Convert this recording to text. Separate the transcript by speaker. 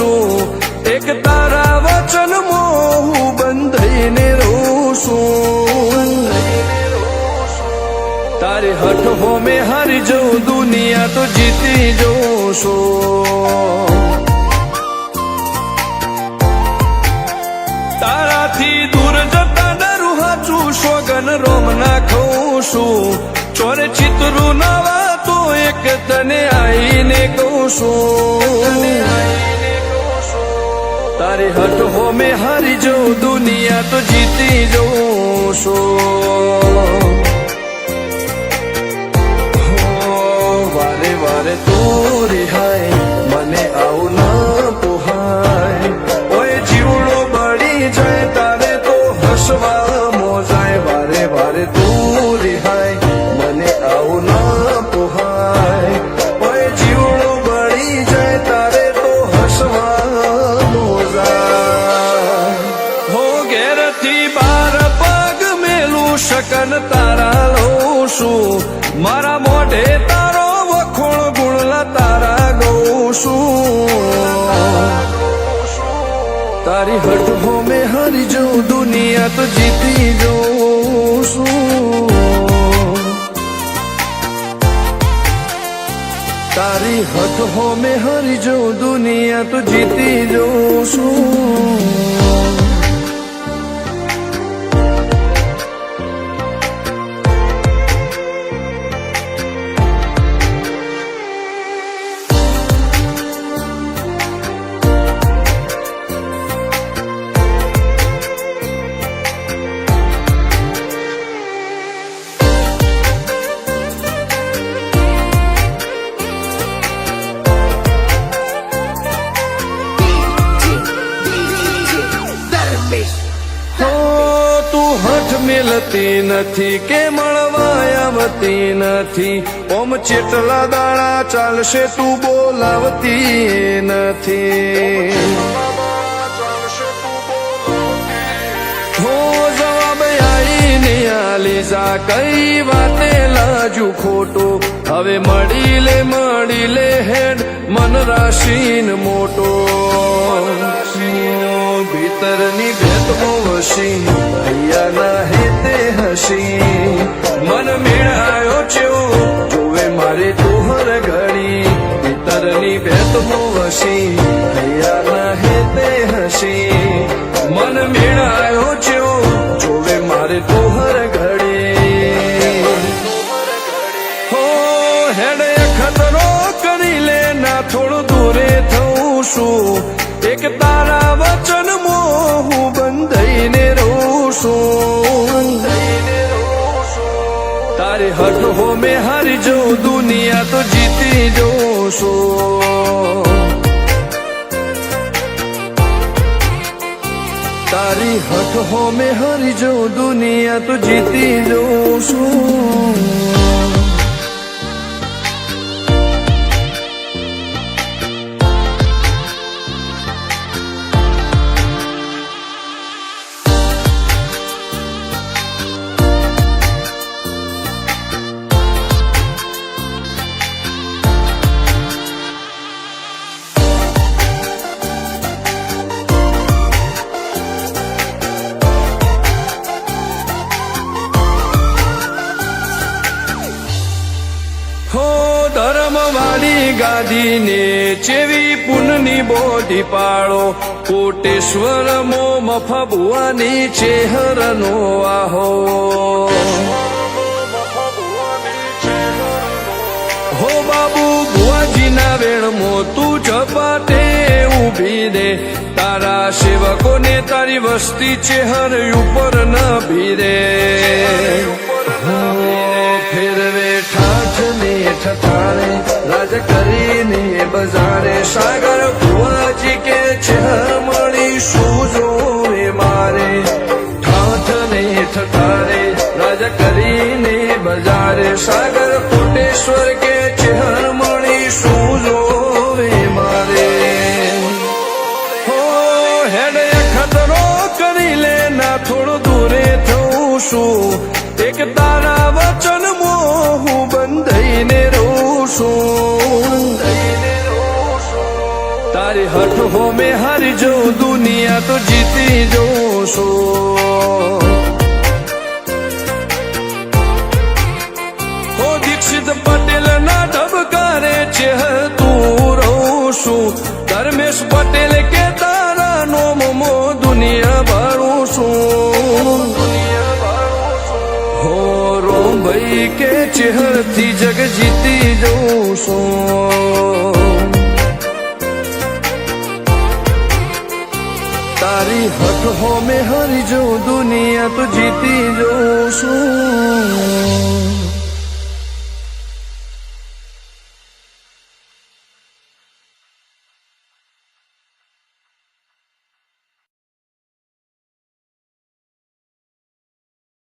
Speaker 1: છું એક તારા વચન હું બંધાઈને રહું છું તારી હઠ હોમે હારી જઉં દુનિયા તો જીતી જઉં છું તારાથી દૂર જતા ડરું હાચું સોગન રોમ ના ખઉં છું ચોરે ચિતરું નવા તો એક તને આઈને કહું છું તારી હઠ હોમે હારી જઉં દુનિયા તો જીતી જઉં છું વારે વારે તું રિહાય મને આવું ના પોહાય ઓય જીવડો બળી જાય તારે તો હસવા મોજાય વારે વારે તું રિહાય મને આવું ના પોહાય ઓય જીવડો બળી જાય તારે તો હસવા મોજાય હો ઘેરથી બાર પગ મેલું શકન તારા લઉં છું મારા મોઢે તારો વખોણ ગુણલા તારા ગઉં છું તારી હઠ હોમે હારી જઉં દુનિયા તો જીતી જઉં છું તારી હઠ હોમે હારી જઉં દુનિયા તો જીતી જઉં છું મિલતી નથી કે મળવા આવતી નથી ઓમ ચેટલા દાડા ચાલશે તું બોલાવતી નથી હો જવાબ આઈને આલી જા કઈ વાતે લાજુ ખોટું હવે મળી લે હેડ મન રાશીન મોટો ભીતરની ભેદમાં વસી ભૈયા ના હેતે હસી મન મેળાયો છો જોવે મારે તોહર ઘડી ભીતરની ભેદમાં વસી ભૈયા ના હેતે હસી મન મેળાયો છો જોવે મારે તોહર ઘડી હો હેડે ખતરો કરી લે ના થોડું દૂરે થઉં છું એક તારા વચન હું બંધાઈને રહું છું તારી હઠ હોમે હારી જઉં દુનિયા તો જીતી જઉં છું તારી હઠ હોમે હારી જઉં દુનિયા તો જીતી જઉં છું ધર્મવાળી ગાદીને ચેવી પુનની બોધી પાળો કોટેશ્વર મો મફા ભુવાની ચેહરનો આહો હો બાબુ ભુવાજીના વેણમો તું ઝપાટે ઊભી દે તારા સેવકોને તારી વસ્તી ચેહર ઉપર ન ભીરે ફેરવે ઠાઠ ને ઠઠાણે રાજ કરીને બજારે સાગર ભુવાજી કે છે મળી શું જોવે મારે ઠાઠ ને ઠઠાણે રાજ કરીને બજારે સાગર કોટેશ્વર કે છે મળી શું જોવે મારે હો હેડે ખતરો કરી લે ના થોડું દૂરે થઉં છું એક તારા વચન હું બંધાઈને રહું છું તારી હઠ હો મેં હારી જઉં દુનિયા તો જીતી જઉં છું હો દીક્ષિત પટેલ ના ઢબકારે ચહેતું રહું છું ધર્મેશ પટેલ કે તારા નોમો દુનિયા ભાળું છું હો રોમ ભાઈ કે ચહેરથી જગ જીતી જઉં છું તારી હઠ હો મેં હારી જઉં દુનિયા તો જીતી જઉં છું